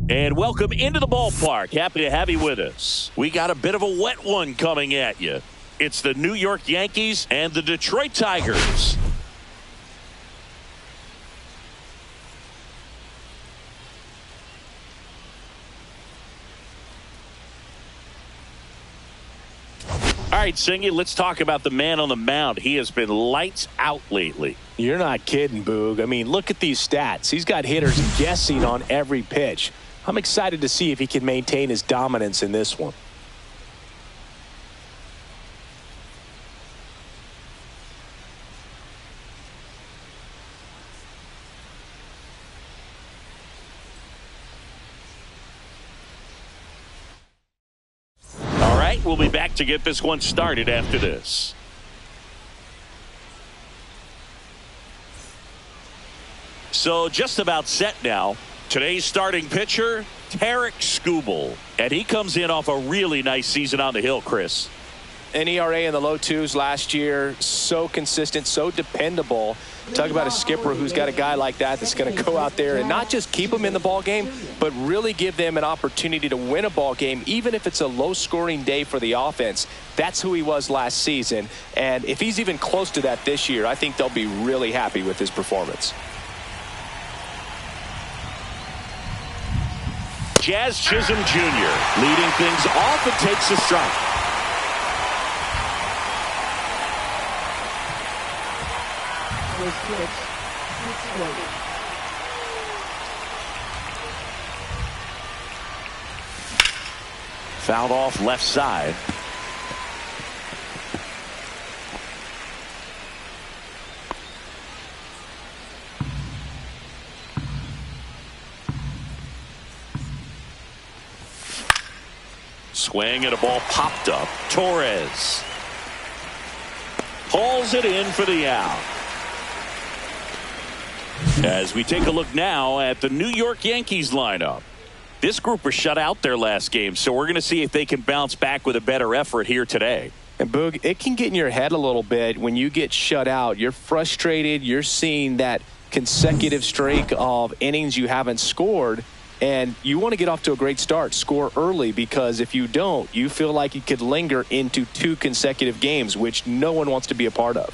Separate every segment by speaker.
Speaker 1: And welcome into the ballpark. Happy to have you with us. We got a bit of a wet one coming at you. It's the New York Yankees and the Detroit Tigers. All right, Singy, let's talk about the man on the mound. He has been lights out lately.
Speaker 2: You're not kidding, Boog. I mean, look at these stats. He's got hitters guessing on every pitch. I'm excited to see if he can maintain his dominance in this one.
Speaker 1: All right, we'll be back to get this one started after this. So just about set now. Today's starting pitcher, Tarek Skubal. And he comes in off a really nice season on the hill, Chris.
Speaker 2: An ERA in the low twos last year. So consistent, so dependable. Talk about a skipper who's got a guy like that that's going to go out there and not just keep them in the ball game, but really give them an opportunity to win a ball game, even if it's a low-scoring day for the offense. That's who he was last season. And if he's even close to that this year, I think they'll be really happy with his performance.
Speaker 1: Jazz Chisholm Jr. leading things off and takes a strike. Fouled off left side. Swing and a ball popped up. Torres hauls it in for the out. As we take a look now at the New York Yankees lineup. This group was shut out their last game, so we're going to see if they can bounce back with a better effort here today.
Speaker 2: And Boog, it can get in your head a little bit when you get shut out. You're frustrated. You're seeing that consecutive streak of innings you haven't scored. And you want to get off to a great start, score early, because if you don't, you feel like you could linger into 2 consecutive games, which no one wants to be a part of.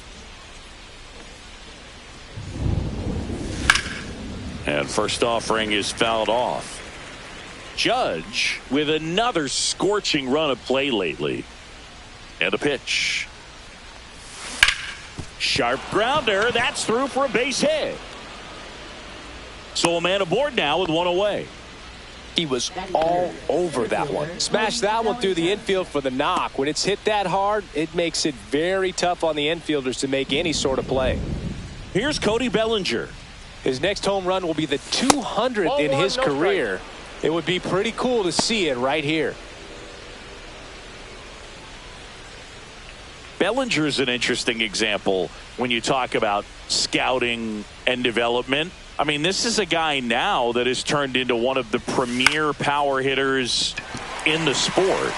Speaker 1: And first offering is fouled off. Judge with another scorching run of play lately. And a pitch. Sharp grounder. That's through for a base hit. So a man aboard now with one away.
Speaker 2: He was all over that one. Smashed that one through the infield for the knock. When it's hit that hard, it makes it very tough on the infielders to make any sort of play.
Speaker 1: Here's Cody Bellinger.
Speaker 2: His next home run will be the 200th in his career. It would be pretty cool to see it right here.
Speaker 1: Bellinger is an interesting example when you talk about scouting and development. I mean, this is a guy now that has turned into one of the premier power hitters in the sport.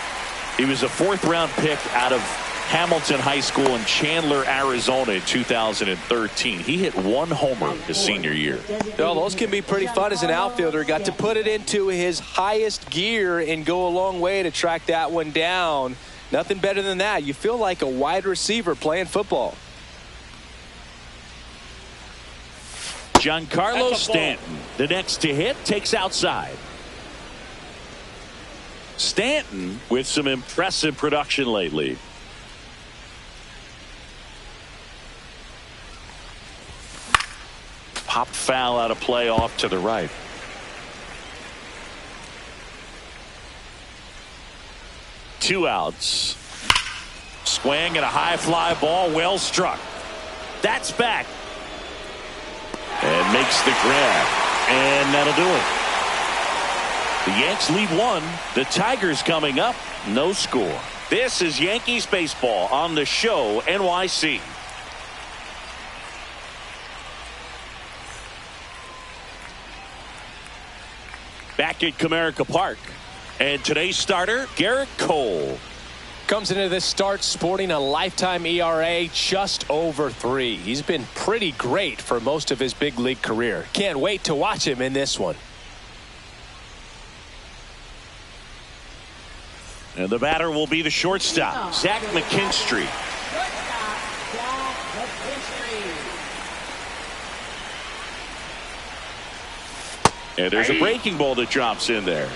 Speaker 1: He was a 4th-round pick out of Hamilton High School in Chandler, Arizona in 2013. He hit 1 homer his senior year.
Speaker 2: Well, those can be pretty fun as an outfielder. Got to put it into his highest gear and go a long way to track that one down. Nothing better than that. You feel like a wide receiver playing football.
Speaker 1: Giancarlo Stanton, the next to hit, takes outside. Stanton with some impressive production lately. Popped foul out of play off to the right. Two outs. Swing and a high fly ball, well struck. That's back. And makes the grab. And that'll do it. The Yanks lead 1. The Tigers coming up. No score. This is Yankees baseball on the show NYC. Back at Comerica Park. And today's starter, Garrett Cole.
Speaker 2: Comes into this start sporting a lifetime ERA just over 3. He's been pretty great for most of his big league career. Can't wait to watch him in this one.
Speaker 1: And the batter will be the shortstop, Zach McKinstry. And there's a breaking ball that drops in there.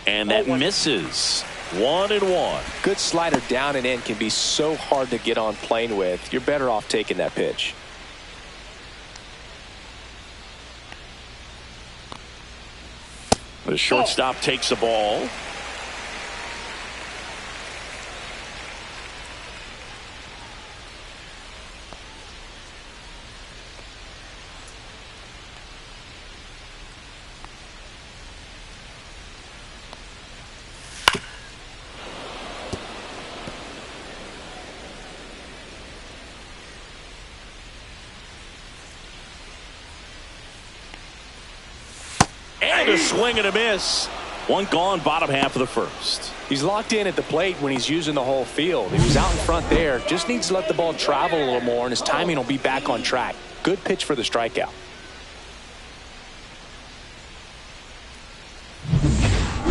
Speaker 1: And that misses. 1-1.
Speaker 2: Good slider down and in can be so hard to get on plane with. You're better off taking that pitch.
Speaker 1: The shortstop takes the ball. And a swing and a miss. One gone, bottom half of the first.
Speaker 2: He's locked in at the plate when he's using the whole field. He was out in front there. Just needs to let the ball travel a little more, and his timing will be back on track. Good pitch for the strikeout.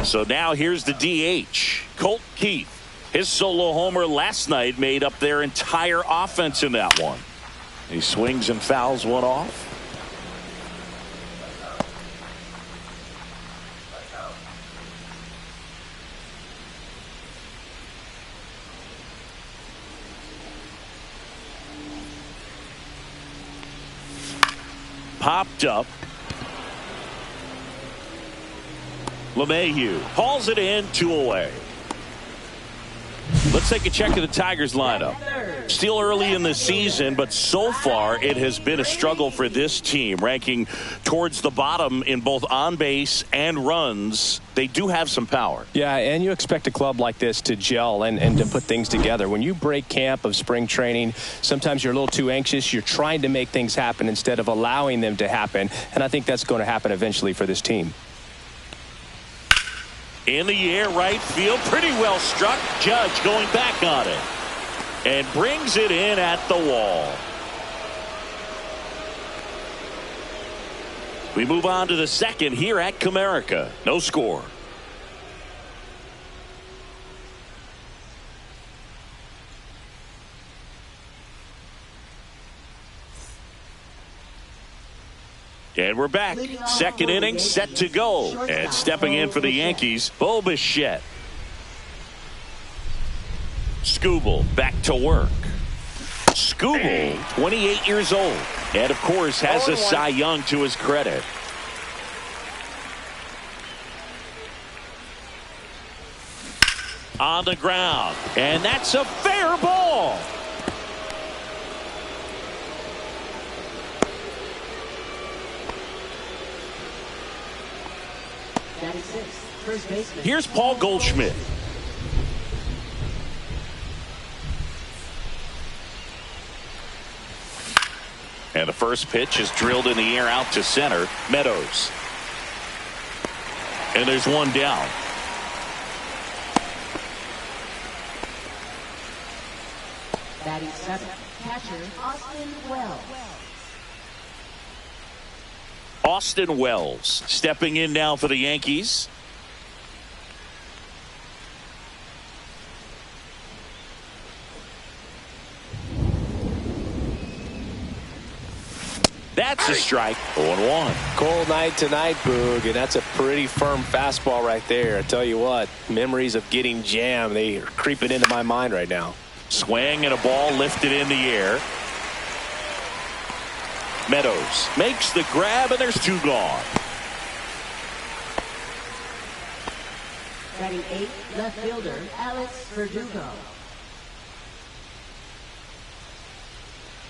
Speaker 1: So now here's the DH, Colt Keith. His solo homer last night made up their entire offense in that one. He swings and fouls one off. Popped up. LeMahieu hauls it in, 2 away. Let's take a check of the Tigers lineup. Still early in the season, but so far it has been a struggle for this team, ranking towards the bottom in both on base and runs. They do have some power.
Speaker 2: Yeah, and you expect a club like this to gel and to put things together. When you break camp of spring training, sometimes you're a little too anxious. You're trying to make things happen instead of allowing them to happen, and I think that's going to happen eventually for this team.
Speaker 1: In the air, right field, pretty well struck. Judge going back on it and brings it in at the wall. We move on to the second here at Comerica. No score. And we're back. Second inning set to go. And stepping in for the Yankees, Bo Bichette. Skubal back to work. Skubal, 28 years old. And, of course, has a Cy Young to his credit. On the ground. And that's a fair ball. Here's Paul Goldschmidt. And the first pitch is drilled in the air out to center. Meadows. And there's one down.
Speaker 3: Batting seventh, catcher Austin Wells.
Speaker 1: Austin Wells stepping in now for the Yankees. That's a strike. 0-1.
Speaker 2: Cold night tonight, Boog, and that's a pretty firm fastball right there. I tell you what, memories of getting jammed, they are creeping into my mind right now.
Speaker 1: Swing and a ball lifted in the air. Meadows makes the grab, and there's 2 gone.
Speaker 3: Batting eighth, left fielder Alex Verdugo.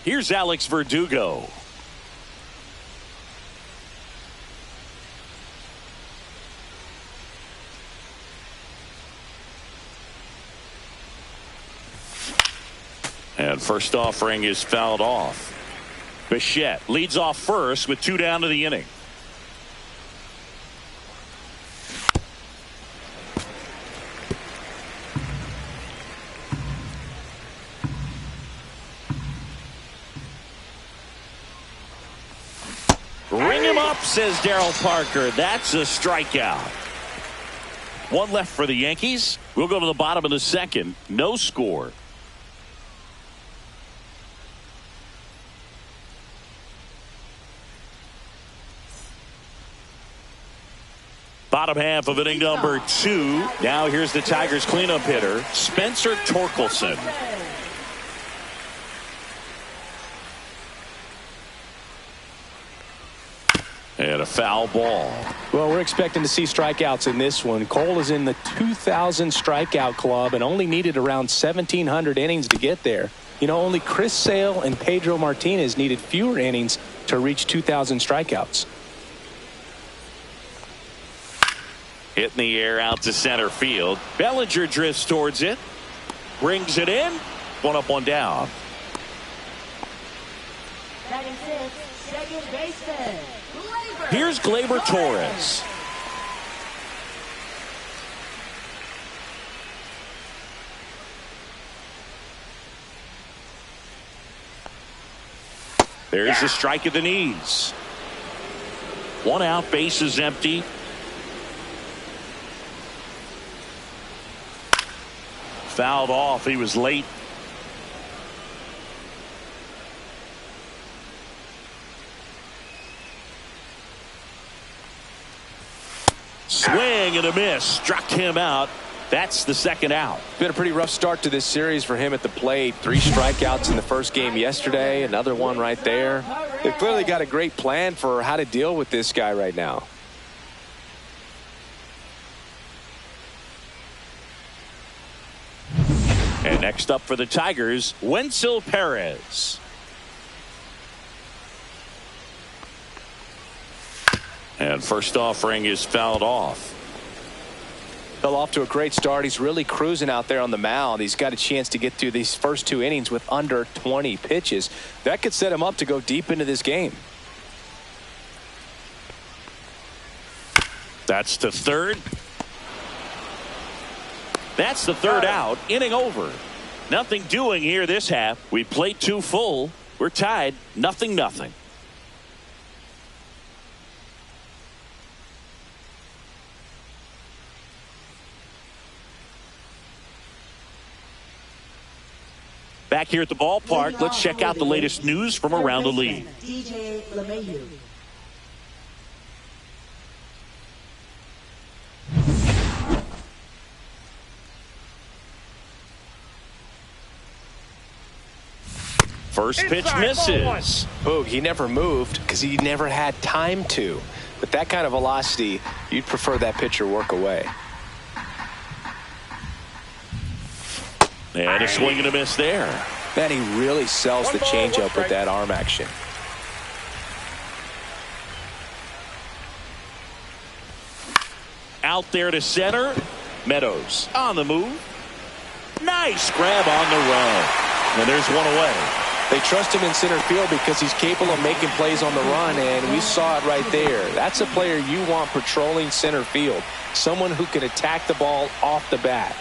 Speaker 1: Here's Alex Verdugo. And first offering is fouled off. Bichette leads off first with 2 down to the inning. Ring him up, says Darryl Parker. That's a strikeout. One left for the Yankees. We'll go to the bottom of the second. No score. Bottom half of inning number 2. Now here's the Tigers cleanup hitter, Spencer Torkelson. And a foul ball.
Speaker 2: Well, we're expecting to see strikeouts in this one. Cole is in the 2,000 strikeout club and only needed around 1,700 innings to get there. You know, only Chris Sale and Pedro Martinez needed fewer innings to reach 2,000 strikeouts.
Speaker 1: Hit in the air out to center field. Bellinger drifts towards it. Brings it in. One up, one down.
Speaker 3: Batting six, second baseman.
Speaker 1: Here's Gleyber Torres. There's the strike at the knees. One out, base is empty. Fouled off. He was late. Swing and a miss. Struck him out. That's the second out.
Speaker 2: Been a pretty rough start to this series for him at the plate. 3 strikeouts in the first game yesterday. Another one right there. They've clearly got a great plan for how to deal with this guy right now.
Speaker 1: And next up for the Tigers, Wenzel Perez. And first offering is fouled off.
Speaker 2: Fell off to a great start. He's really cruising out there on the mound. He's got a chance to get through these first 2 innings with under 20 pitches. That could set him up to go deep into this game.
Speaker 1: That's the third. That's the third out. Inning over. Nothing doing here this half. We played 2 full. We're tied 0-0. Back here at the ballpark, let's check out the latest news from around the league.
Speaker 3: DJ LeMahieu.
Speaker 1: First pitch misses.
Speaker 2: Boog, he never moved because he never had time to. With that kind of velocity, you'd prefer that pitcher work away.
Speaker 1: And a swing and a miss there.
Speaker 2: Man, he really sells the changeup with that arm action.
Speaker 1: Out there to center. Meadows on the move. Nice grab on the run. And there's one away.
Speaker 2: They trust him in center field because he's capable of making plays on the run, and we saw it right there. That's a player you want patrolling center field. Someone who can attack the ball off the bat.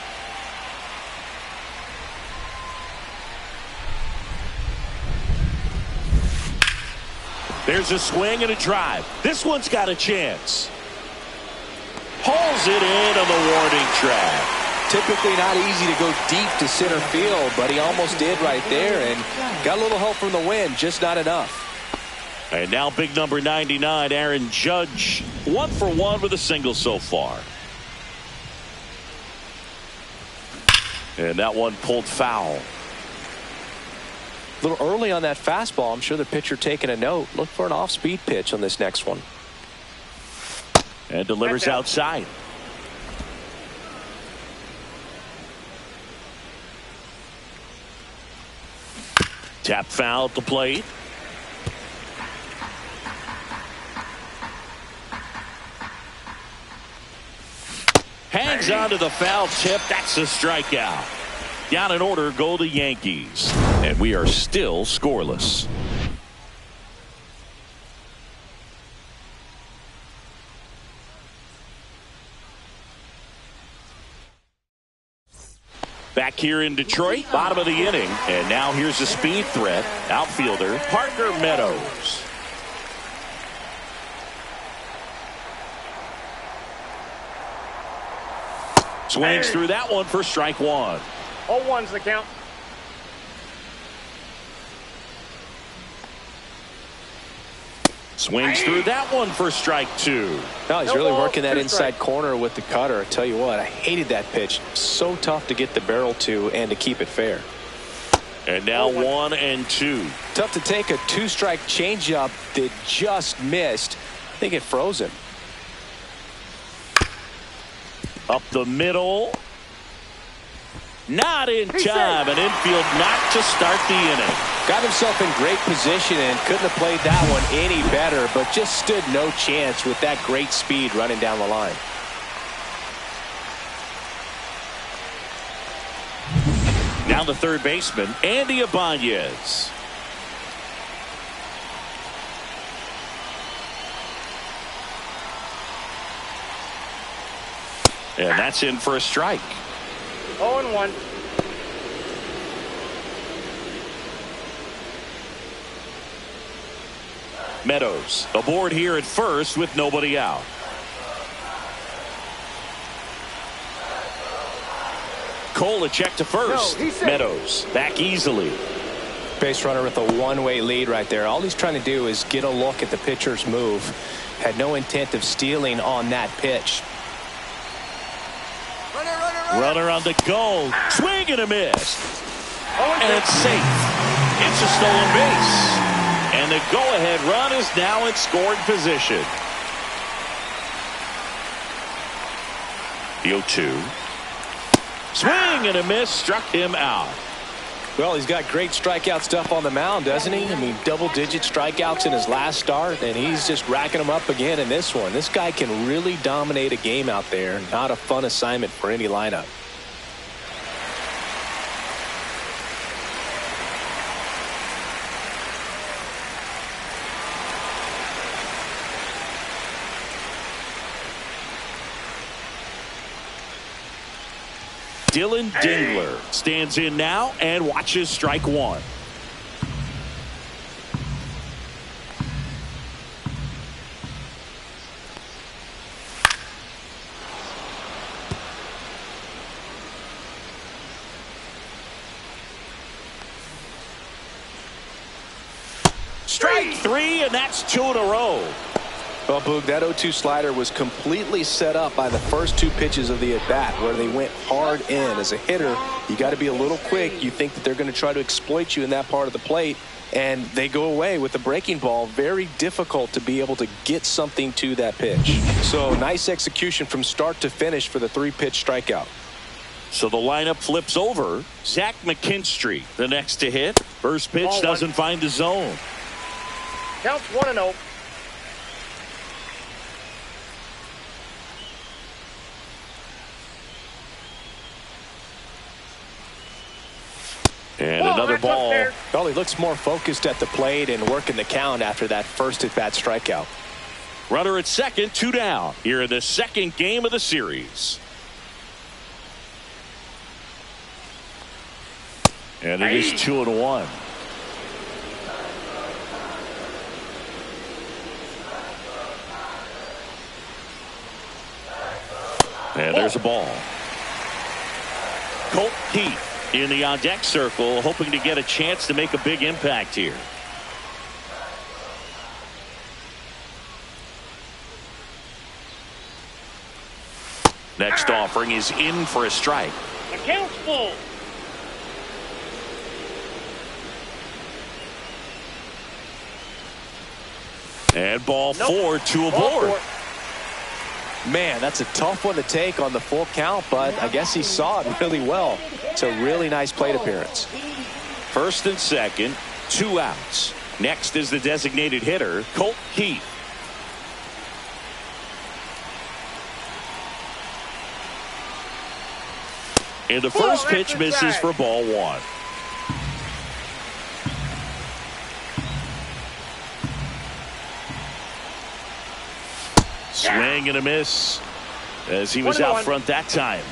Speaker 1: There's a swing and a drive. This one's got a chance. Pulls it in on the warning track.
Speaker 2: Typically not easy to go deep to center field, but he almost did right there and got a little help from the wind, just not enough.
Speaker 1: And now big number 99, Aaron Judge, 1 for 1 with a single so far. And that one pulled foul.
Speaker 2: A little early on that fastball. I'm sure the pitcher taking a note. Look for an off-speed pitch on this next one.
Speaker 1: And delivers outside. Tap foul at the plate. Hangs on to the foul tip. That's a strikeout. Down in order go the Yankees. And we are still scoreless. Back here in Detroit, bottom of the inning. And now here's a speed threat. Outfielder Parker Meadows. Swings through that one for strike one.
Speaker 4: 0-1's the count.
Speaker 1: Swings through that one for strike two.
Speaker 2: No, he's really working that inside corner with the cutter. I tell you what, I hated that pitch. So tough to get the barrel to and to keep it fair.
Speaker 1: And now 1-2.
Speaker 2: Tough to take a two-strike changeup that just missed. I think it froze him.
Speaker 1: Up the middle. Not in time. An infield knock to start the inning.
Speaker 2: Got himself in great position and couldn't have played that one any better, but just stood no chance with that great speed running down the line.
Speaker 1: Now the third baseman, Andy Ibanez. And that's in for a strike.
Speaker 4: 0-1.
Speaker 1: Meadows aboard here at first with nobody out. Cole a check to first. Meadows back easily.
Speaker 2: Base runner with a one-way lead right there. All he's trying to do is get a look at the pitcher's move. Had no intent of stealing on that pitch.
Speaker 1: Runner on the go. Swing and a miss. And it's safe. It's a stolen base. And the go-ahead run is now in scoring position. The 0-2. Swing and a miss, struck him out.
Speaker 2: Well, he's got great strikeout stuff on the mound, doesn't he? I mean, double-digit strikeouts in his last start, and he's just racking them up again in this one. This guy can really dominate a game out there. Not a fun assignment for any lineup.
Speaker 1: Dylan Dingler stands in now and watches strike one. Strike three, and that's two in a row.
Speaker 2: Well, Boog, that 0-2 slider was completely set up by the first two pitches of the at-bat where they went hard in. As a hitter, you got to be a little quick. You think that they're going to try to exploit you in that part of the plate, and they go away with the breaking ball. Very difficult to be able to get something to that pitch. So nice execution from start to finish for the three-pitch strikeout.
Speaker 1: So the lineup flips over. Zach McKinstry, the next to hit. First pitch doesn't find the zone.
Speaker 4: Counts 1-0.
Speaker 1: And another ball.
Speaker 2: Well, he looks more focused at the plate and working the count after that first at-bat strikeout.
Speaker 1: Runner at second, two down here in the second game of the series. And it is 2-1. And there's a ball. Colt Heath in the on-deck circle, hoping to get a chance to make a big impact here. Next offering is in for a strike.
Speaker 4: The count's full.
Speaker 1: And ball four, two aboard.
Speaker 2: Man, that's a tough one to take on the full count, but I guess he saw it really well. It's a really nice plate appearance.
Speaker 1: First and second, two outs. Next is the designated hitter, Colt Heath. And the first pitch misses for ball one. Swing and a miss as he was out front that time.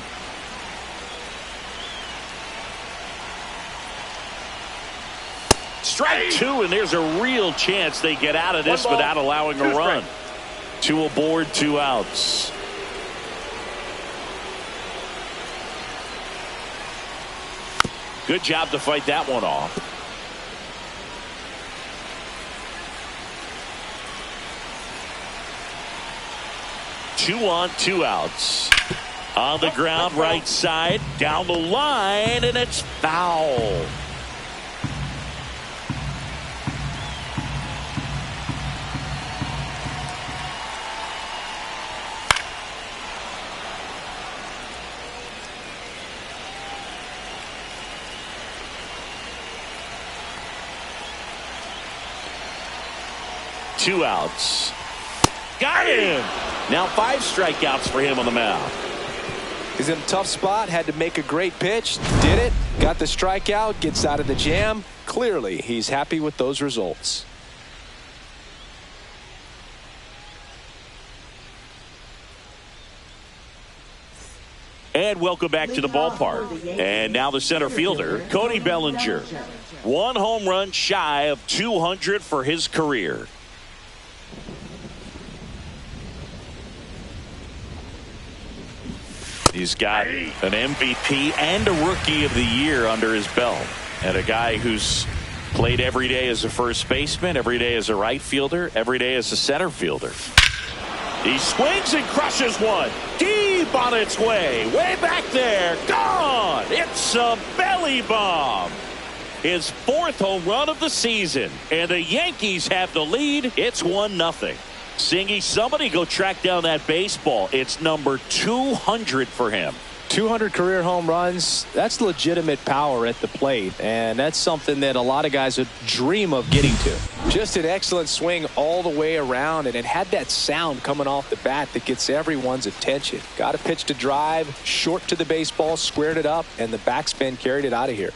Speaker 1: Strike two, and there's a real chance they get out of this without allowing a run. Two aboard, two outs. Good job to fight that one off. Two on, two outs. On the ground, right side, down the line, and it's foul. Two outs. Got him. Now 5 strikeouts for him on the mound.
Speaker 2: He's in a tough spot, had to make a great pitch, did it, got the strikeout, gets out of the jam. Clearly, he's happy with those results.
Speaker 1: And welcome back to the ballpark. And now the center fielder, Cody Bellinger. 1 home run shy of 200 for his career. He's got an MVP and a Rookie of the Year under his belt. And a guy who's played every day as a first baseman, every day as a right fielder, every day as a center fielder. He swings and crushes one. Deep on its way back there. Gone. It's a belly bomb. His 4th home run of the season. And the Yankees have the lead. It's 1-0. Singy, somebody go track down that baseball. It's number 200 for him.
Speaker 2: 200 career home runs, that's legitimate power at the plate, and that's something that a lot of guys would dream of getting to. Just an excellent swing all the way around, and it had that sound coming off the bat that gets everyone's attention. Got a pitch to drive, short to the baseball, squared it up, and the backspin carried it out of here.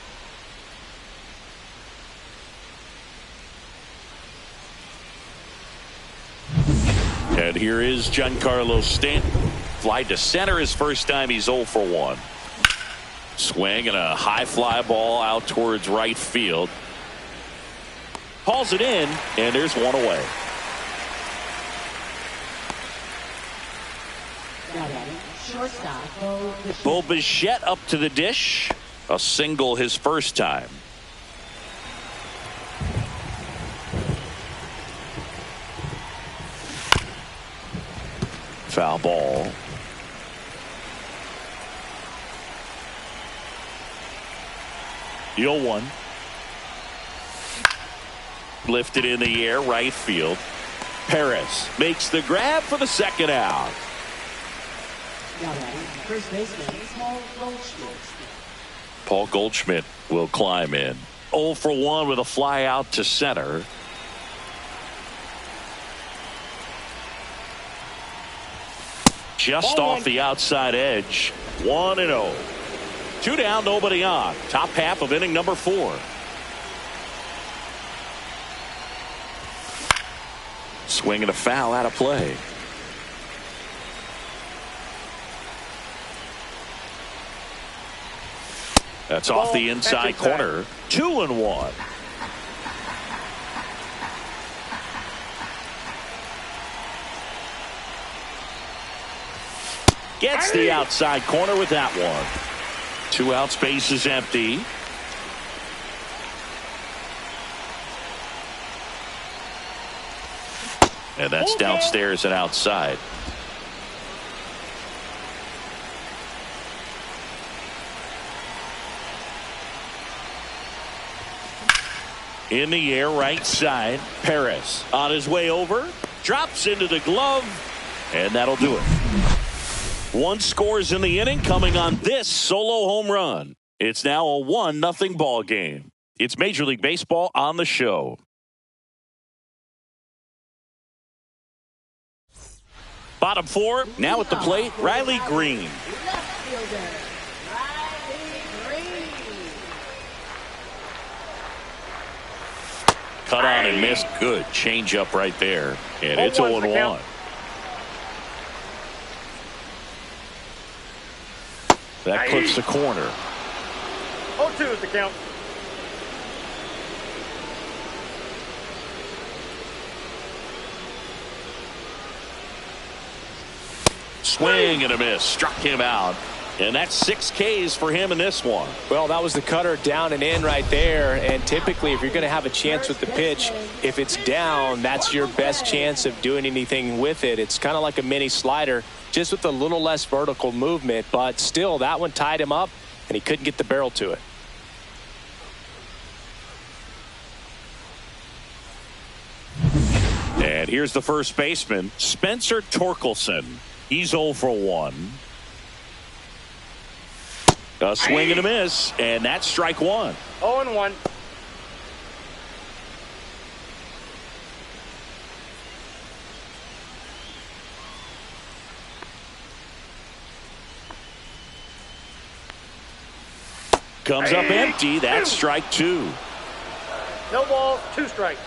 Speaker 1: And here is Giancarlo Stanton. Fly to center his first time. He's 0 for 1. Swing and a high fly ball out towards right field. Hauls it in, and there's one away. Bo Bichette up to the dish. A single his first time. Foul ball. The 0-1. Lifted in the air, right field. Perez makes the grab for the second out.
Speaker 3: First baseman, Paul Goldschmidt.
Speaker 1: Paul Goldschmidt will climb in. 0 for 1 with a fly out to center. Just off the outside edge. 1-0. 2 down, nobody on. Top half of inning number 4. Swing and a foul out of play. That's off the inside corner. 2-1. Gets the outside corner with that one. 2 out, space is empty. And that's downstairs and outside. In the air, right side. Perez on his way over. Drops into the glove. And that'll do it. 1 scores in the inning coming on this solo home run. It's now a 1-0 ball game. It's Major League Baseball on the show. Bottom 4, now at the plate, Riley Green.
Speaker 3: Left fielder, Riley Green.
Speaker 1: Cut on and missed. Good changeup right there. And it's 0-1. That clips the corner.
Speaker 4: 0-2 is the count.
Speaker 1: Swing and a miss. Struck him out. And that's 6 Ks for him in this one.
Speaker 2: Well, that was the cutter down and in right there. And typically, if you're going to have a chance with the pitch, if it's down, that's your best chance of doing anything with it. It's kind of like a mini slider, just with a little less vertical movement. But still, that one tied him up, and he couldn't get the barrel to it.
Speaker 1: And here's the first baseman, Spencer Torkelson. He's 0 for 1. A swing and a miss, and that's strike 1.
Speaker 4: 0-1.
Speaker 1: Comes up empty. That's strike 2.
Speaker 4: No balls, 2 strikes.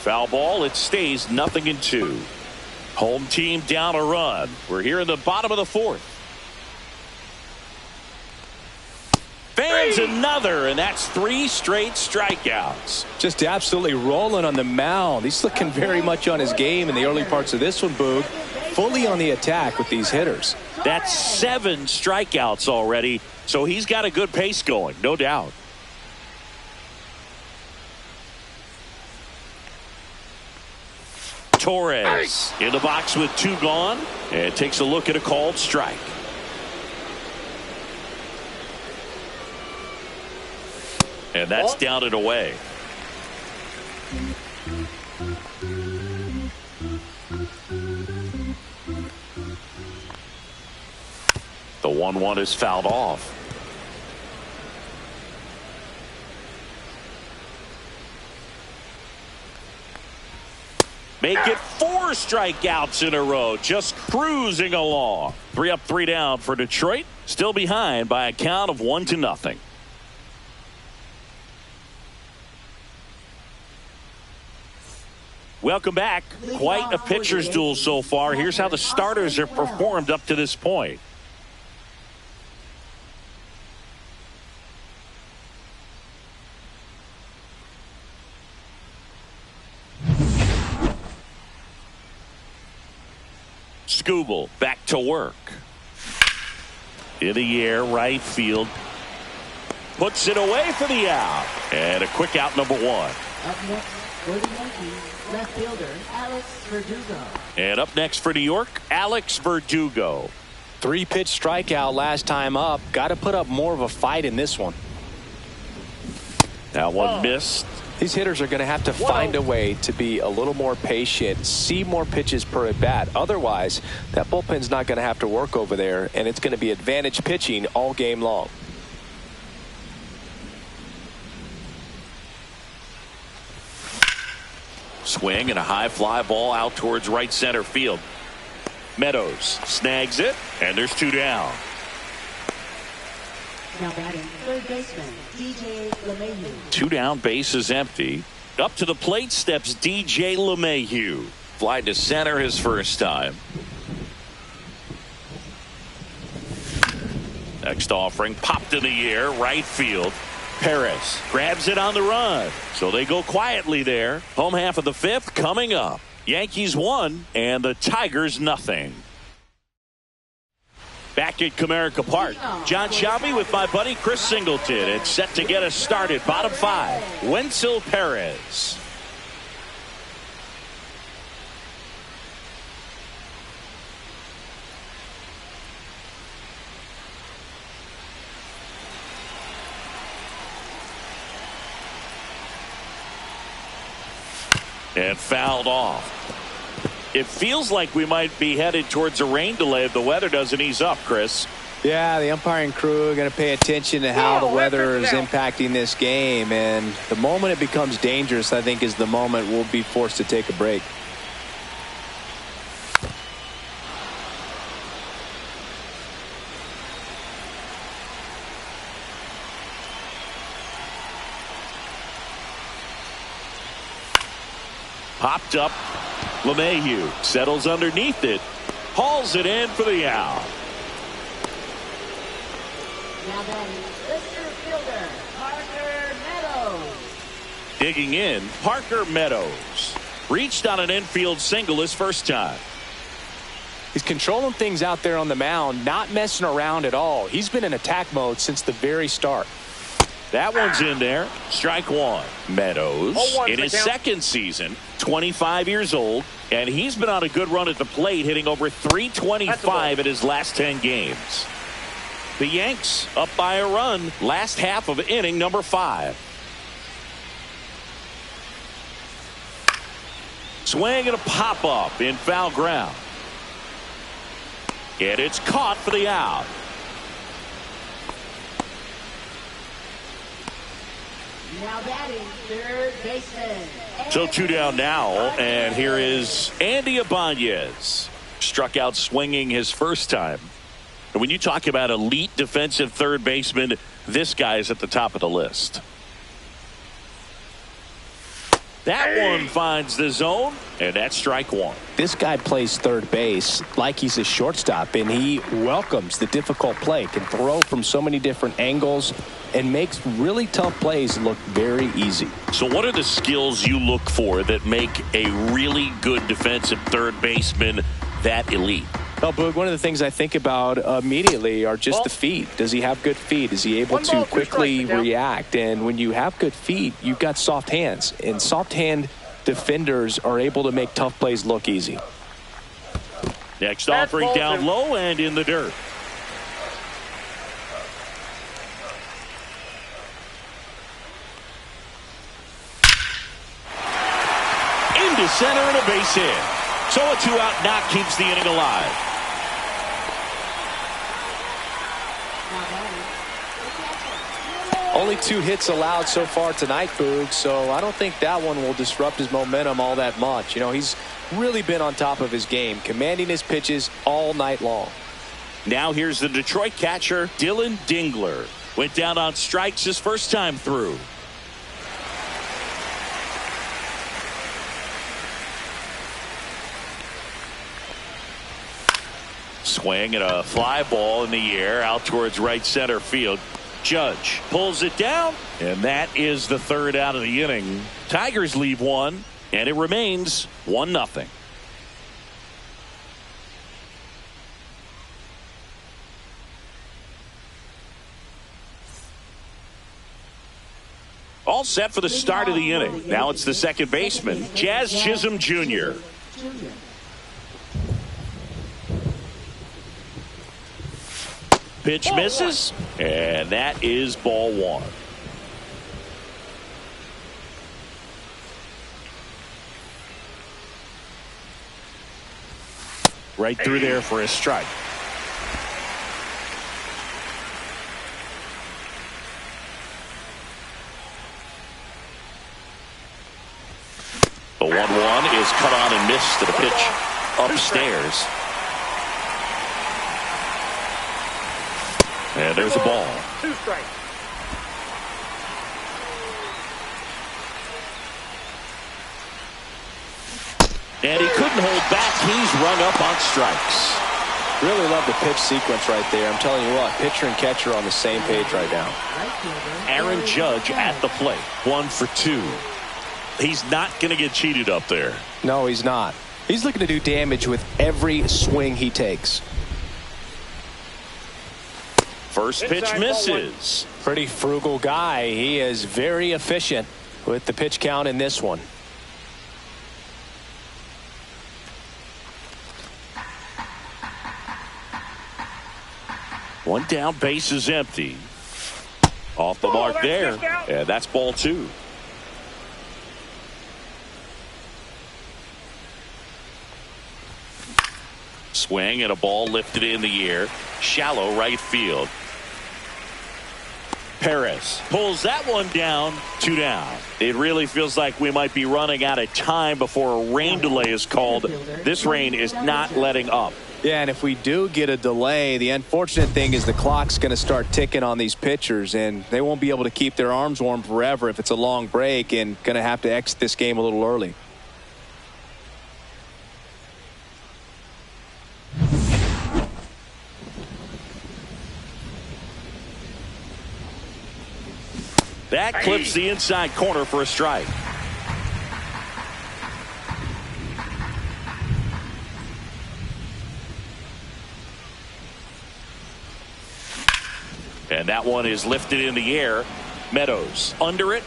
Speaker 1: Foul ball. It stays 0-2. Home team down a run. We're here in the bottom of the 4th. Fans another, and that's 3 straight strikeouts.
Speaker 2: Just absolutely rolling on the mound. He's looking very much on his game in the early parts of this one, Boog. Fully on the attack with these hitters.
Speaker 1: That's 7 strikeouts already, so he's got a good pace going, no doubt. Torres in the box with 2 gone, and takes a look at a called strike. And that's down and away. The 1-1 is fouled off. Make it 4 strikeouts in a row, just cruising along. 3 up, 3 down for Detroit, still behind by a count of 1-0. Welcome back. Quite a pitcher's duel so far. Here's how the starters have performed up to this point. Skubal back to work. In the air, right field. Puts it away for the out. And a quick out, number 1.
Speaker 3: Up next for the Yankees, left fielder Alex Verdugo.
Speaker 1: And up next for New York, Alex Verdugo.
Speaker 2: 3-pitch strikeout last time up. Got to put up more of a fight in this one.
Speaker 1: That one missed.
Speaker 2: These hitters are going to have to find a way to be a little more patient, see more pitches per at bat. Otherwise, that bullpen's not going to have to work over there, and it's going to be advantage pitching all game long.
Speaker 1: Swing and a high fly ball out towards right center field. Meadows snags it, and there's 2 down.
Speaker 3: Now batting third baseman DJ LeMahieu.
Speaker 1: 2 down, base is empty. Up to the plate steps DJ LeMahieu. Fly to center his first time. Next offering popped in the air, right field. Perez grabs it on the run, so they go quietly there. Home half of the 5th coming up. Yankees 1 and the Tigers 0. Back at Comerica Park, John Shelby with my buddy Chris Singleton. It's set to get us started. Bottom 5, Wenzel Perez. And fouled off. It feels like we might be headed towards a rain delay if the weather doesn't ease up, Chris.
Speaker 2: Yeah, the umpiring crew are going to pay attention to how the weather is impacting this game. And the moment it becomes dangerous, I think, is the moment we'll be forced to take a break.
Speaker 1: Popped up. LeMahieu settles underneath it. Hauls it in for the out.
Speaker 3: Now batting center fielder Parker Meadows.
Speaker 1: Digging in, Parker Meadows. Reached on an infield single his first time.
Speaker 2: He's controlling things out there on the mound, not messing around at all. He's been in attack mode since the very start.
Speaker 1: That one's in there. Strike one. Meadows in his second season, 25 years old, and he's been on a good run at the plate, hitting over 325 in his last 10 games. The Yanks up by a run last half of inning number 5. Swing and a pop-up in foul ground. And it's caught for the out.
Speaker 3: Now batting third baseman.
Speaker 1: So 2 down now, and here is Andy Ibanez. Struck out swinging his first time. And when you talk about elite defensive third baseman, this guy is at the top of the list. That one finds the zone, and that's strike one.
Speaker 2: This guy plays third base like he's a shortstop, and he welcomes the difficult play, can throw from so many different angles, and makes really tough plays look very easy.
Speaker 1: So what are the skills you look for that make a really good defensive third baseman that elite?
Speaker 2: Well, Boog, one of the things I think about immediately are just the feet. Does he have good feet? Is he able to quickly react? And when you have good feet, you've got soft hands. And soft hand defenders are able to make tough plays look easy.
Speaker 1: Next offering down low and in the dirt. Into center and a base hit. So a 2-out knock keeps the inning alive.
Speaker 2: Only 2 hits allowed so far tonight, Boog, so I don't think that one will disrupt his momentum all that much. You know, he's really been on top of his game, commanding his pitches all night long.
Speaker 1: Now here's the Detroit catcher, Dylan Dingler. Went down on strikes his first time through. Swing and a fly ball in the air out towards right center field. Judge pulls it down, and that is the third out of the inning. Tigers leave one, and it remains 1-0. All set for the start of the inning. Now it's the second baseman, Jazz Chisholm Jr. Pitch misses, and that is ball one. Right through there for a strike. The 1-1 is cut on and missed to the pitch upstairs. And there's a ball.
Speaker 4: 2 strikes.
Speaker 1: And he couldn't hold back. He's rung up on strikes.
Speaker 2: Really love the pitch sequence right there. I'm telling you what, pitcher and catcher on the same page right now.
Speaker 1: Aaron Judge at the plate. 1 for 2. He's not going to get cheated up there.
Speaker 2: No, he's not. He's looking to do damage with every swing he takes.
Speaker 1: First pitch misses.
Speaker 2: Pretty frugal guy. He is very efficient with the pitch count in this one.
Speaker 1: One down, base is empty. Off the mark there. And that's ball 2. Swing and a ball lifted in the air. Shallow right field. Perez pulls that one down. 2 down. It really feels like we might be running out of time before a rain delay is called. This rain is not letting up.
Speaker 2: Yeah, and if we do get a delay, the unfortunate thing is the clock's going to start ticking on these pitchers, and they won't be able to keep their arms warm forever if it's a long break, and going to have to exit this game a little early.
Speaker 1: That clips the inside corner for a strike. that one is lifted in the air. Meadows under it.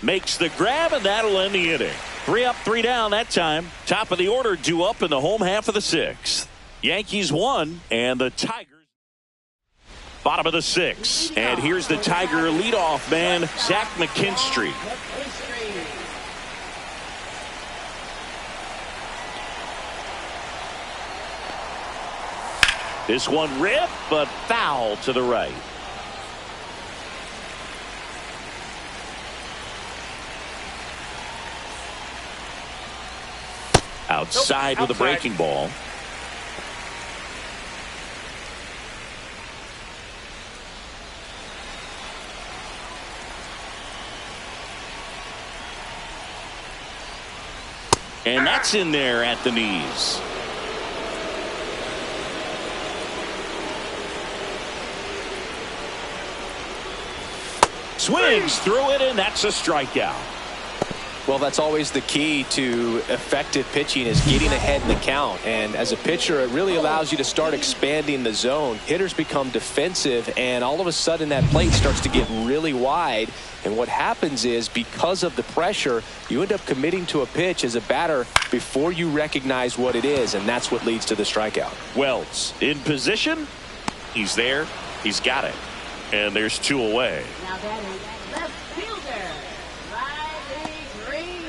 Speaker 1: Makes the grab, and that'll end the inning. 3 up, 3 down that time. Top of the order due up in the home half of the 6th. Yankees 1 and the Tigers bottom of the 6th. And here's the Tiger leadoff man, Zach McKinstry. This one ripped, but foul to the right. Outside with a breaking ball. And that's in there at the knees. Swings through it, and that's a strikeout.
Speaker 2: Well, that's always the key to effective pitching, is getting ahead in the count. And as a pitcher, it really allows you to start expanding the zone. Hitters become defensive, and all of a sudden that plate starts to get really wide. And what happens is, because of the pressure, you end up committing to a pitch as a batter before you recognize what it is, and that's what leads to the strikeout.
Speaker 1: Wells in position. He's there. He's got it. And there's 2 away.
Speaker 3: Now that is left fielder, Riley Green.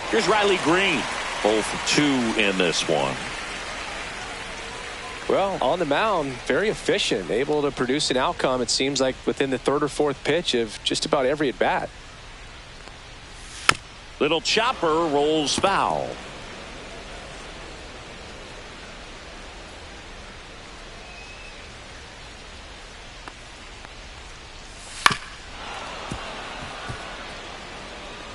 Speaker 1: Here's Riley Green. 0 for 2 in this one.
Speaker 2: Well, on the mound, very efficient, able to produce an outcome, it seems like, within the 3rd or 4th pitch of just about every at bat.
Speaker 1: Little chopper rolls foul.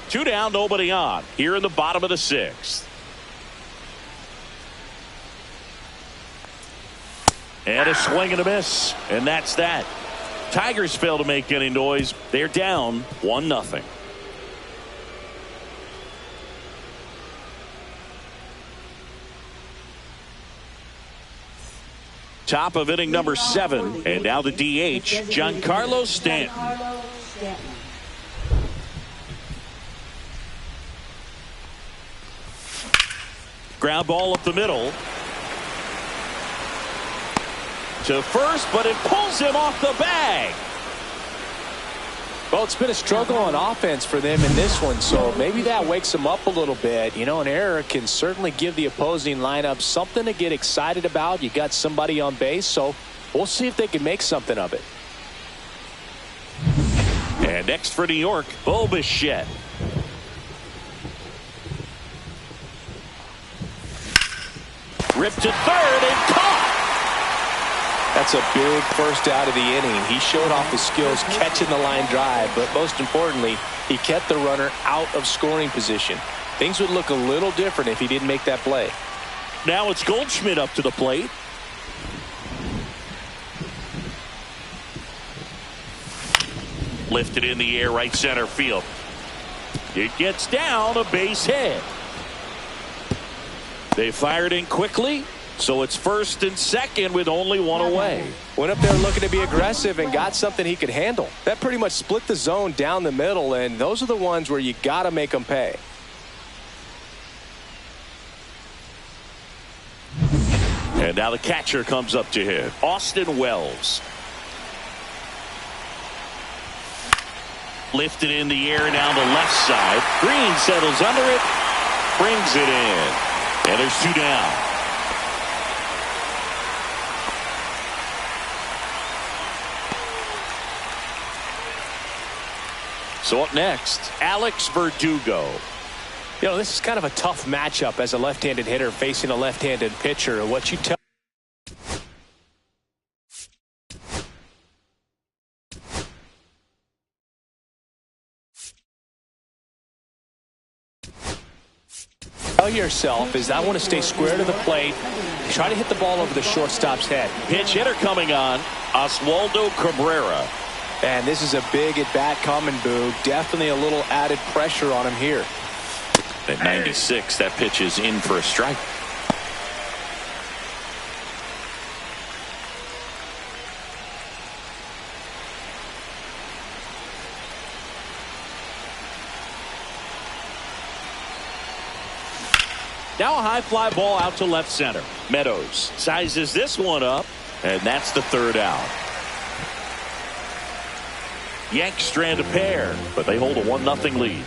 Speaker 1: Two down, nobody on. Here in the bottom of the 6th. And a swing and a miss. And that's that. Tigers fail to make any noise. They're down 1-0. Top of inning number 7. And now the DH, Giancarlo Stanton. Ground ball up the middle. To first, but it pulls him off the bag.
Speaker 2: Well, it's been a struggle on offense for them in this one, so maybe that wakes them up a little bit. You know, an error can certainly give the opposing lineup something to get excited about. You got somebody on base, so we'll see if they can make something of it.
Speaker 1: And next for New York, Bo Bichette. Ripped to third and caught.
Speaker 2: That's a big first out of the inning. He showed off his skills catching the line drive, but most importantly, he kept the runner out of scoring position. Things would look a little different if he didn't make that play.
Speaker 1: Now it's Goldschmidt up to the plate. Lifted in the air, right center field. It gets down, a base hit. They fired in quickly, so it's first and second with only 1 away.
Speaker 2: Went up there looking to be aggressive and got something he could handle. That pretty much split the zone down the middle, and those are the ones where you got to make them pay.
Speaker 1: And now the catcher comes up to hit, Austin Wells. Lifted in the air down the left side. Green settles under it, brings it in. And there's 2 down. So up next, Alex Verdugo.
Speaker 2: You know, this is kind of a tough matchup as a left-handed hitter facing a left-handed pitcher. What you tell yourself is, I want to stay square to the plate, try to hit the ball over the shortstop's head.
Speaker 1: Pinch hitter coming on, Oswaldo Cabrera.
Speaker 2: And this is a big at-bat coming, Boog. Definitely a little added pressure on him here.
Speaker 1: At 96, that pitch is in for a strike. Now a high fly ball out to left center. Meadows sizes this one up, and that's the third out. Yanks strand a pair, but they hold a 1-0 lead.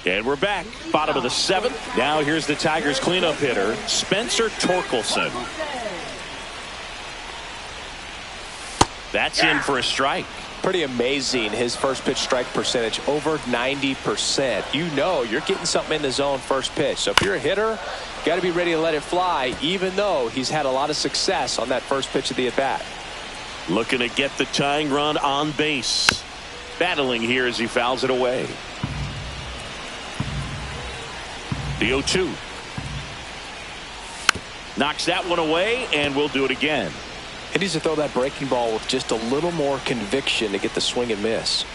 Speaker 1: And we're back. Bottom of the 7th. Now here's the Tigers cleanup hitter, Spencer Torkelson. That's in for a strike.
Speaker 2: Pretty amazing, his first pitch strike percentage, over 90%. You know you're getting something in the zone first pitch. So if you're a hitter, you got to be ready to let it fly, even though he's had a lot of success on that first pitch of the at-bat.
Speaker 1: Looking to get the tying run on base. Battling here as he fouls it away. The 0-2. Knocks that one away, and we'll do it again.
Speaker 2: He needs to throw that breaking ball with just a little more conviction to get the swing and miss.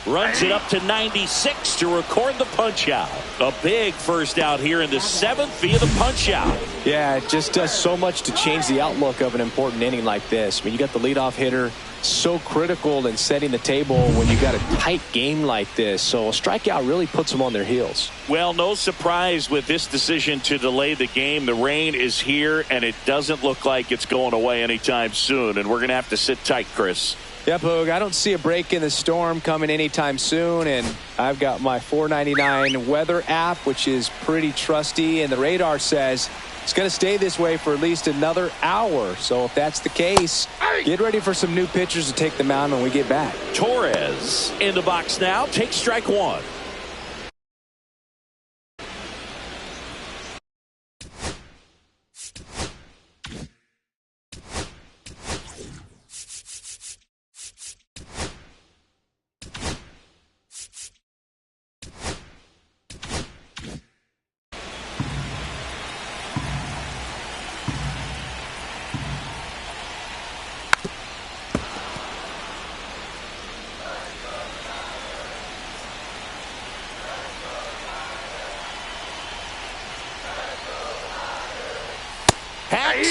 Speaker 1: Runs it up to 96 to record the punch out. A big first out here in the 7th via the punch out.
Speaker 2: Yeah, it just does so much to change the outlook of an important inning like this. I mean, you got the leadoff hitter, so critical in setting the table when you got a tight game like this. So a strikeout really puts them on their heels.
Speaker 1: Well, no surprise with this decision to delay the game. The rain is here, and it doesn't look like it's going away anytime soon. And we're going to have to sit tight, Chris.
Speaker 2: Yeah, Boog, I don't see a break in the storm coming anytime soon, and I've got my $4.99 weather app, which is pretty trusty, and the radar says it's going to stay this way for at least another hour. So if that's the case, get ready for some new pitchers to take the mound when we get back.
Speaker 1: Torres in the box now. Takes strike one.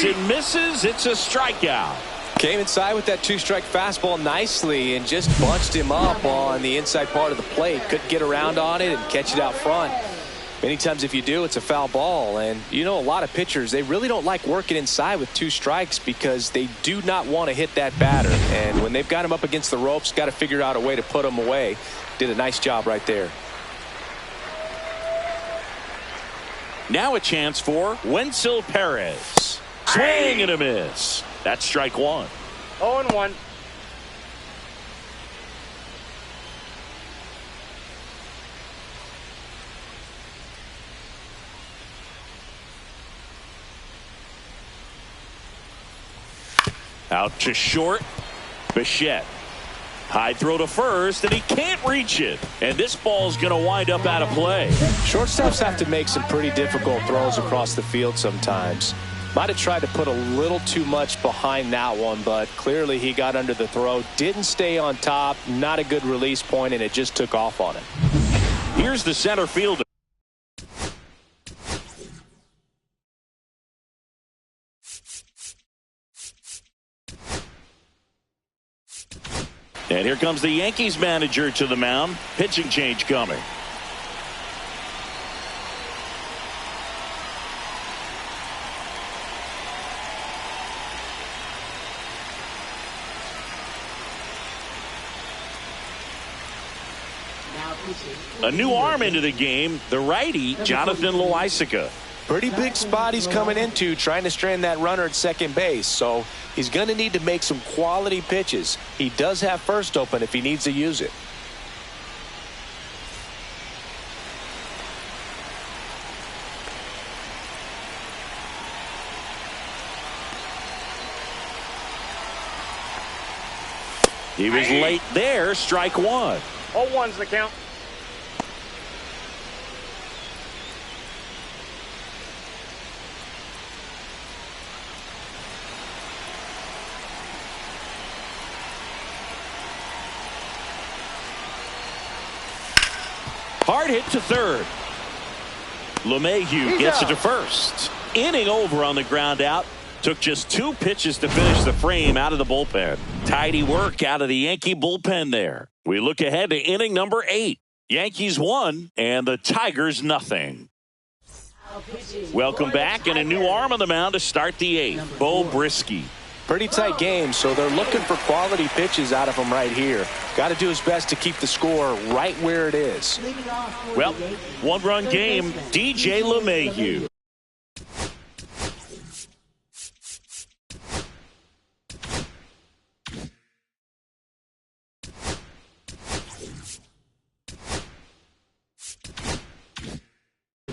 Speaker 1: And misses. It's a strikeout.
Speaker 2: Came inside with that two-strike fastball nicely and just bunched him up on the inside part of the plate. Couldn't get around on it and catch it out front. Many times if you do, it's a foul ball. And you know, a lot of pitchers, they really don't like working inside with two strikes because they do not want to hit that batter. And when they've got him up against the ropes, got to figure out a way to put him away. Did a nice job right there.
Speaker 1: Now a chance for Wenzel Perez. Swing and a miss. That's strike one.
Speaker 4: 0-1.
Speaker 1: Out to short. Bichette. High throw to first, and he can't reach it. And this ball's going to wind up out of play.
Speaker 2: Shortstops have to make some pretty difficult throws across the field sometimes. Might have tried to put a little too much behind that one, but clearly he got under the throw, didn't stay on top, not a good release point, and it just took off on him.
Speaker 1: Here's the center fielder. And here comes the Yankees manager to the mound. Pitching change coming. A new arm into the game, the righty, Jonathan Loaisiga.
Speaker 2: Pretty big spot he's coming into, trying to strand that runner at second base. So he's going to need to make some quality pitches. He does have first open if he needs to use it.
Speaker 1: He was late there, strike one.
Speaker 4: 0-1's the count.
Speaker 1: Hard hit to third. LeMahieu gets it to first. Inning over on the ground out. Took just 2 pitches to finish the frame out of the bullpen. Tidy work out of the Yankee bullpen there. We look ahead to inning number 8. Yankees 1 and the Tigers nothing. Welcome back, and a new arm on the mound to start the 8th. Bo Brisky.
Speaker 2: Pretty tight game, so they're looking for quality pitches out of him right here. Got to do his best to keep the score right where it is.
Speaker 1: Well, 1-run game, DJ LeMahieu.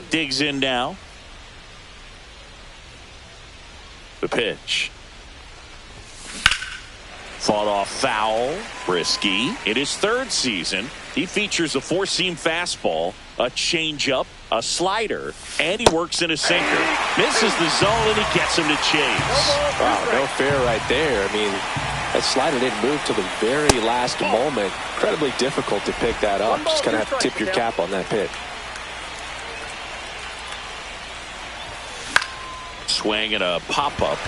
Speaker 1: Digs in now. The pitch. Fought off foul. Brisky. In his 3rd season, he features a 4-seam fastball, a changeup, a slider, and he works in a sinker. Misses the zone, and he gets him to chase.
Speaker 2: Wow, no fair right there. I mean, that slider didn't move till the very last moment. Incredibly difficult to pick that up. Just going to have to tip your cap on that pitch.
Speaker 1: Swing and a pop-up.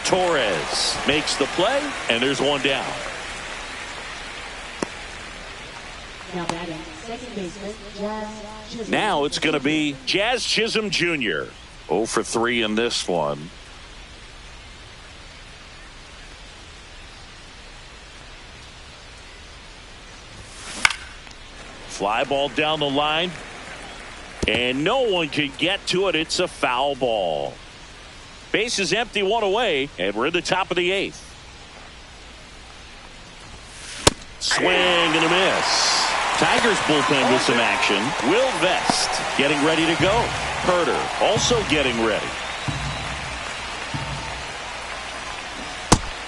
Speaker 1: Torres makes the play, and there's one down.
Speaker 3: Now batting, second baseman, Jazz Chisholm.
Speaker 1: Now it's going to be Jazz Chisholm Jr. 0 for 3 in this one. Fly ball down the line. And no one can get to it. It's a foul ball. Base is empty, 1 away, and we're in the top of the 8th. Swing and a miss. Tigers bullpen with some action. Will Vest getting ready to go. Herder also getting ready.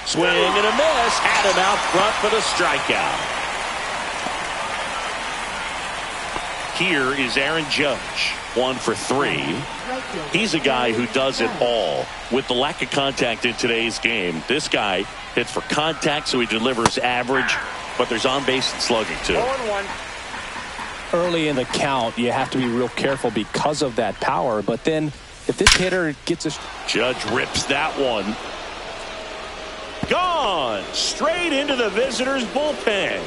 Speaker 1: Swing and a miss. Had him out front for the strikeout. Here is Aaron Judge, 1 for 3. He's a guy who does it all. With the lack of contact in today's game, this guy hits for contact, so he delivers average, but there's on-base and slugging too.
Speaker 4: 0-1.
Speaker 2: Early in the count, you have to be real careful because of that power, but then if this hitter gets a...
Speaker 1: Judge rips that one. Gone! Straight into the visitors' bullpen.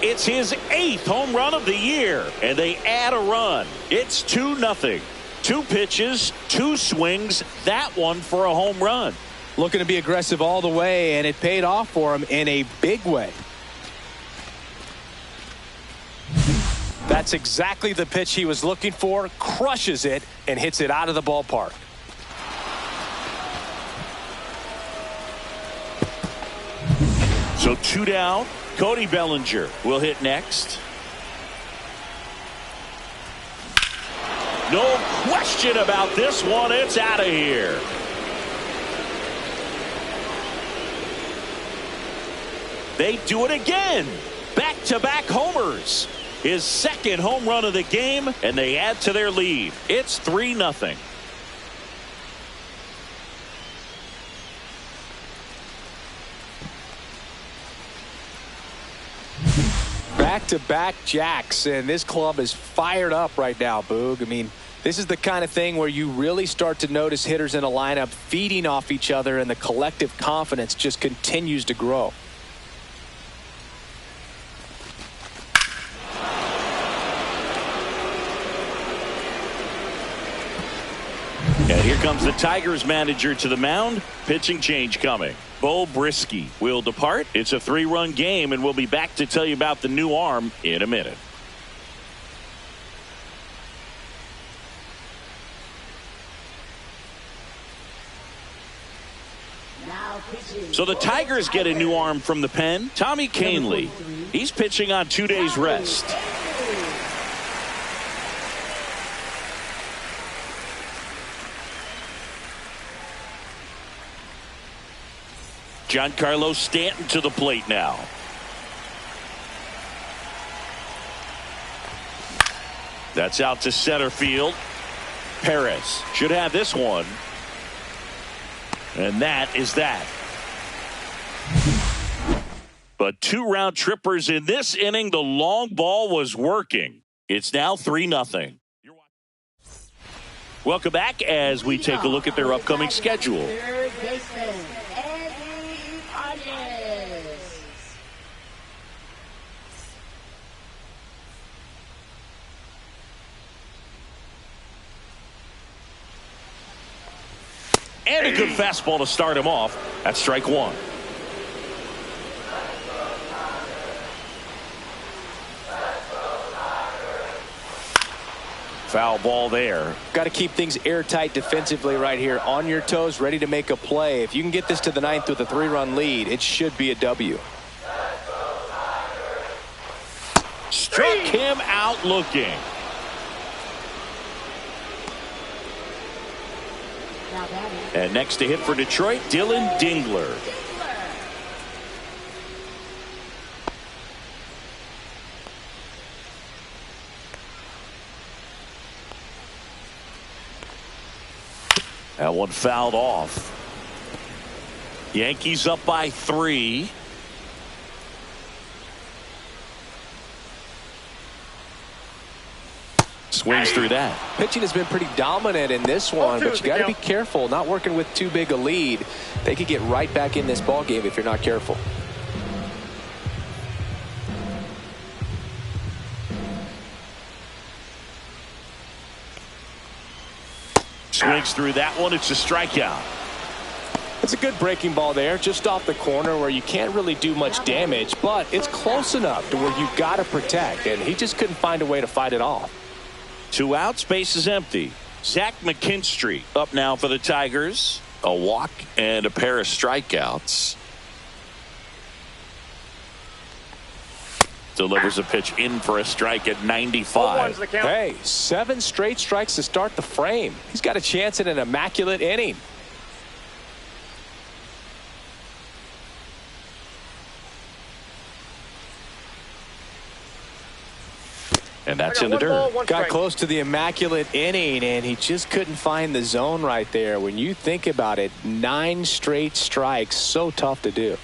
Speaker 1: It's his 8th home run of the year, and they add a run. It's 2-0. 2 pitches, 2 swings, that one for a home run.
Speaker 2: Looking to be aggressive all the way, and it paid off for him in a big way. That's exactly the pitch he was looking for. Crushes it and hits it out of the ballpark.
Speaker 1: So 2 down. Cody Bellinger will hit next. No question about this one. It's out of here. They do it again. Back-to-back homers. His 2nd home run of the game, and they add to their lead. It's 3-0.
Speaker 2: Back-to-back jacks, and this club is fired up right now, Boog. I mean, this is the kind of thing where you really start to notice hitters in a lineup feeding off each other, and the collective confidence just continues to grow.
Speaker 1: And here comes the Tigers manager to the mound. Pitching change coming. Bo Brisky will depart. It's a 3-run game, and we'll be back to tell you about the new arm in a minute. So the Tigers get a new arm from the pen. Tommy Kahnle. He's pitching on 2 days rest. Giancarlo Stanton to the plate now. That's out to center field. Perez should have this one. And that is that. But 2 round trippers in this inning. The long ball was working. It's now 3-0. Welcome back as we take a look at their upcoming schedule.
Speaker 3: Third baseman, Andy Hodges.
Speaker 1: And a good fastball to start him off. That's strike one. Foul ball there.
Speaker 2: Got to keep things airtight defensively right here. On your toes, ready to make a play. If you can get this to the ninth with a 3-run lead, it should be a W.
Speaker 1: Struck him out looking.
Speaker 3: Now batting.
Speaker 1: And next to hit for Detroit, Dylan Dingler. That one fouled off. Yankees up by 3. Swings through that.
Speaker 2: Pitching has been pretty dominant in this one, but you got to be careful. Not working with too big a lead. They could get right back in this ball game if you're not careful.
Speaker 1: Swings through that one. It's a strikeout.
Speaker 2: It's a good breaking ball there, just off the corner where you can't really do much damage, but it's close enough to where you've got to protect, and he just couldn't find a way to fight it off.
Speaker 1: 2 outs, base is empty. Zach McKinstry up now for the Tigers. A walk and a pair of strikeouts. Delivers a pitch in for a strike at 95.
Speaker 2: Hey, 7 straight strikes to start the frame. He's got a chance at an immaculate inning.
Speaker 1: And that's in the dirt.
Speaker 2: Got close to the immaculate inning, and he just couldn't find the zone right there. When you think about it, 9 straight strikes, so tough to do.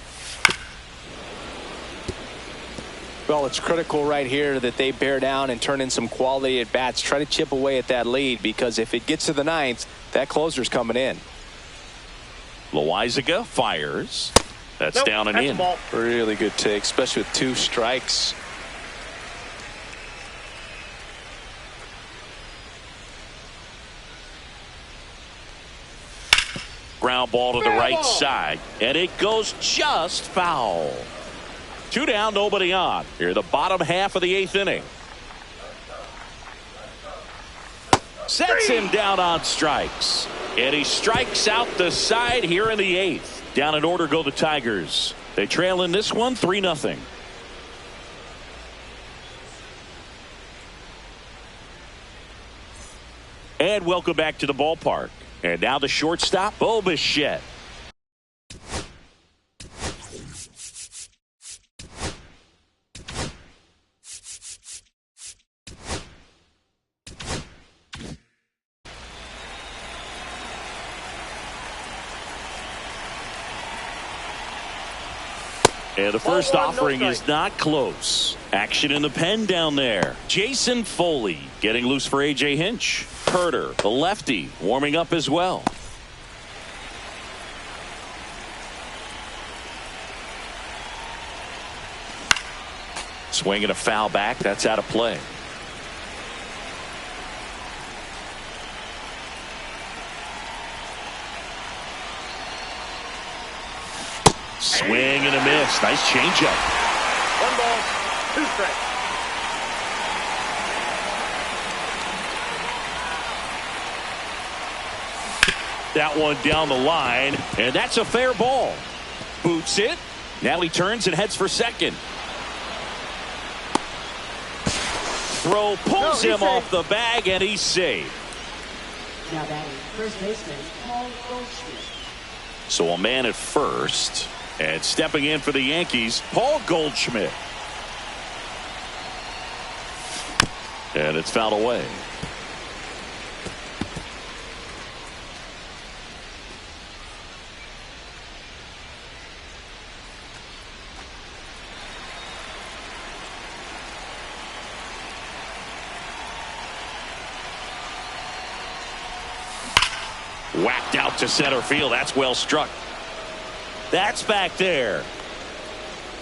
Speaker 2: Well, it's critical right here that they bear down and turn in some quality at bats. Try to chip away at that lead, because if it gets to the 9th, that closer's coming in.
Speaker 1: Loizaga fires. That's down and in.
Speaker 2: Really good take, especially with 2 strikes.
Speaker 1: Ground ball to the right side, and it goes just foul. 2 down, nobody on. Here, the bottom half of the 8th inning. Sets him down on strikes, and he strikes out the side here in the 8th. Down in order go the Tigers. They trail in this one 3-0. And welcome back to the ballpark. And now the shortstop, Bo Bichette. And the first offering is not close. Action in the pen down there. Jason Foley getting loose for A.J. Hinch. Herter, the lefty, warming up as well. Swinging a foul back. That's out of play. Swing and a miss. Nice changeup.
Speaker 4: 1 ball, 2 strikes.
Speaker 1: That one down the line, and that's a fair ball. Boots it. Now he turns and heads for second. Throw pulls him off the bag, and he's safe.
Speaker 3: Now batting, first baseman, Paul Goldschmidt.
Speaker 1: So a man at first, and stepping in for the Yankees, Paul Goldschmidt. And it's fouled away. Whacked out to center field. That's well struck. That's back there.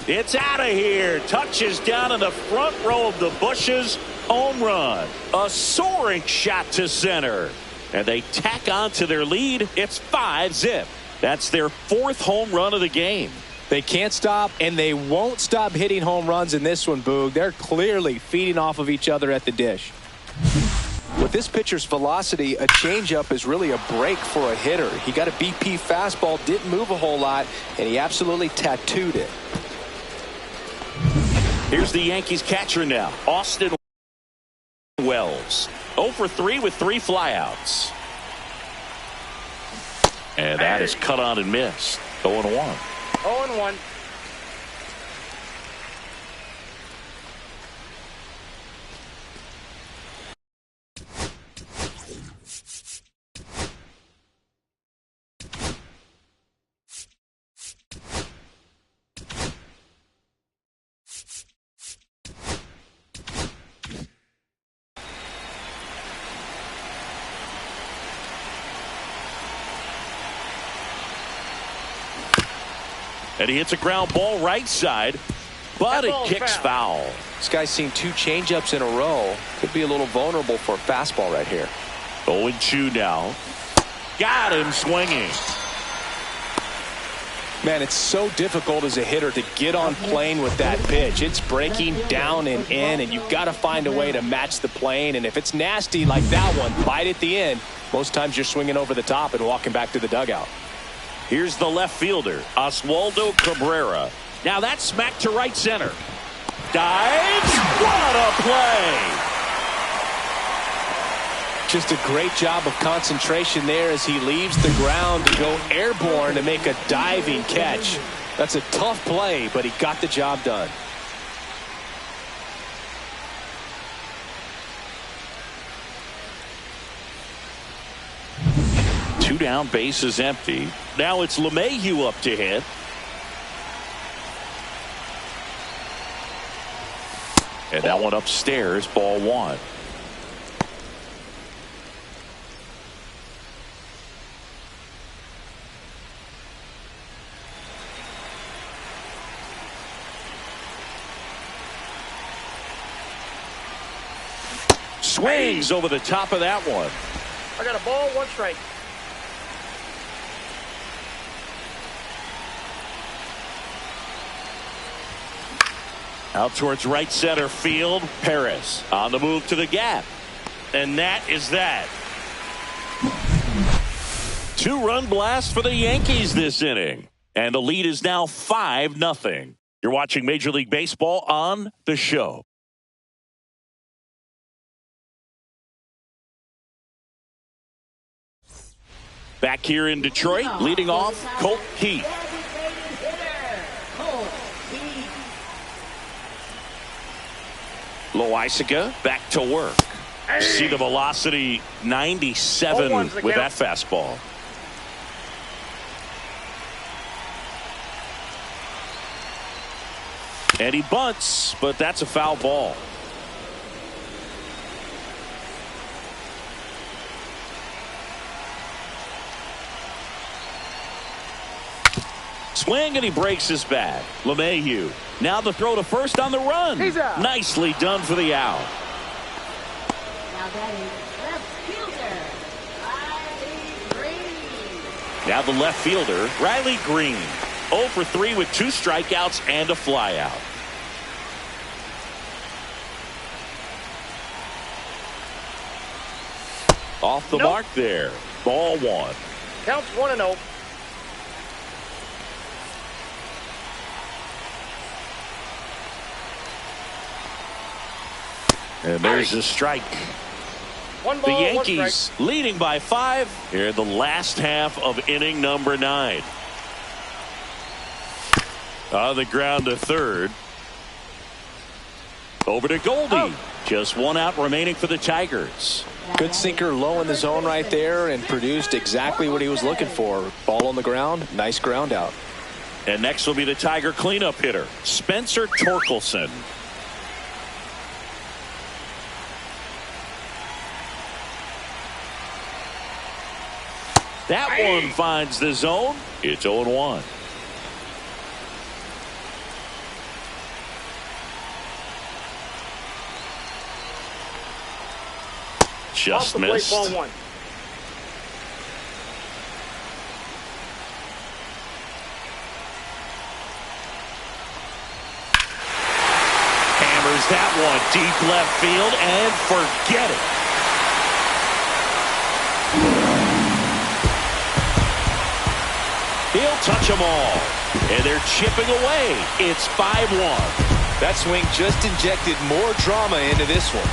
Speaker 1: It's out of here. Touches down in the front row of the bushes. Home run. A soaring shot to center. And they tack on to their lead. It's 5-zip. That's their 4th home run of the game.
Speaker 2: They can't stop, and they won't stop hitting home runs in this one, Boog. They're clearly feeding off of each other at the dish. With this pitcher's velocity, a changeup is really a break for a hitter. He got a BP fastball, didn't move a whole lot, and he absolutely tattooed it.
Speaker 1: Here's the Yankees catcher now, Austin Wells. 0 for 3 with 3 flyouts. And that is cut on and missed. 0-1.
Speaker 4: 0-1.
Speaker 1: And he hits a ground ball right side, but it kicks foul.
Speaker 2: This guy's seen 2 changeups in a row. Could be a little vulnerable for a fastball right here.
Speaker 1: 0-2 now. Got him swinging.
Speaker 2: Man, it's so difficult as a hitter to get on plane with that pitch. It's breaking down and in, and you've got to find a way to match the plane. And if it's nasty like that one, bite at the end, most times you're swinging over the top and walking back to the dugout.
Speaker 1: Here's the left fielder, Oswaldo Cabrera. Now that's smacked to right center. Dives. What a play!
Speaker 2: Just a great job of concentration there as he leaves the ground to go airborne to make a diving catch. That's a tough play, but he got the job done.
Speaker 1: 2 down, base is empty. Now it's LeMahieu up to hit. And that one upstairs, ball 1. Swings over the top of that one.
Speaker 4: I got a ball, 1 strike.
Speaker 1: Out towards right center field. Perez on the move to the gap. And that is that. 2-run blast for the Yankees this inning. And the lead is now 5-0. You're watching Major League Baseball on The Show. Back here in Detroit, leading off, Colt Keith. Loaisiga back to work. See the velocity, 97 with that fastball. And he bunts, but that's a foul ball. Swing, and he breaks his bat. LeMahieu. Now the throw to first on the run.
Speaker 4: He's out.
Speaker 1: Nicely done for the out.
Speaker 3: Now batting left fielder, Riley Green.
Speaker 1: Now the left fielder, Riley Green. 0 for 3 with 2 strikeouts and a flyout. Off the mark there. Ball 1.
Speaker 4: Counts 1-0.
Speaker 1: And there's a strike.
Speaker 4: 1
Speaker 1: The
Speaker 4: ball, 1
Speaker 1: Yankees
Speaker 4: strike.
Speaker 1: leading by 5 here in the last half of inning number 9. On the ground to third. Over to Goldie. Just 1 out remaining for the Tigers.
Speaker 2: Good sinker low in the zone right there and produced exactly what he was looking for. Ball on the ground, nice ground out.
Speaker 1: And next will be the Tiger cleanup hitter, Spencer Torkelson. That one finds the zone. It's 0-1. Just missed.
Speaker 4: Ball 1.
Speaker 1: Hammers that one deep left field and forget it. He'll touch them all. And they're chipping away. It's 5-1.
Speaker 2: That swing just injected more drama into this one.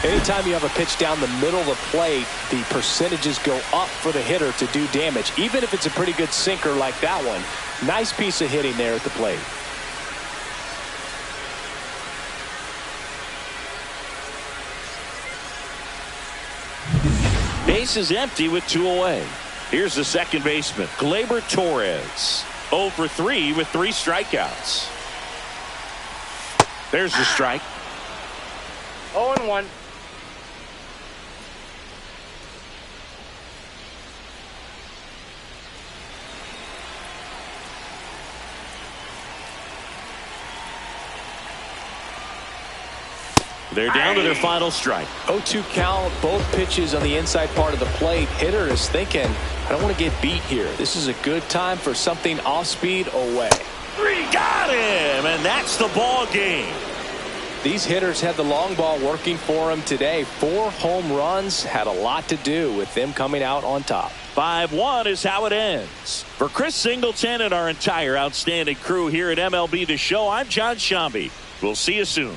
Speaker 2: Anytime you have a pitch down the middle of the plate, the percentages go up for the hitter to do damage, even if it's a pretty good sinker like that one. Nice piece of hitting there at the plate.
Speaker 1: Base is empty with 2 away. Here's the second baseman, Gleyber Torres. 0 for 3 with 3 strikeouts. There's the strike.
Speaker 4: 0-1.
Speaker 1: They're down to their final strike.
Speaker 2: 0-2 count, both pitches on the inside part of the plate. Hitter is thinking, I don't want to get beat here. This is a good time for something off speed away.
Speaker 1: Got him, and that's the ball game.
Speaker 2: These hitters had the long ball working for them today. 4 home runs had a lot to do with them coming out on top.
Speaker 1: 5-1 is how it ends. For Chris Singleton and our entire outstanding crew here at MLB The Show, I'm John Shambi. We'll see you soon.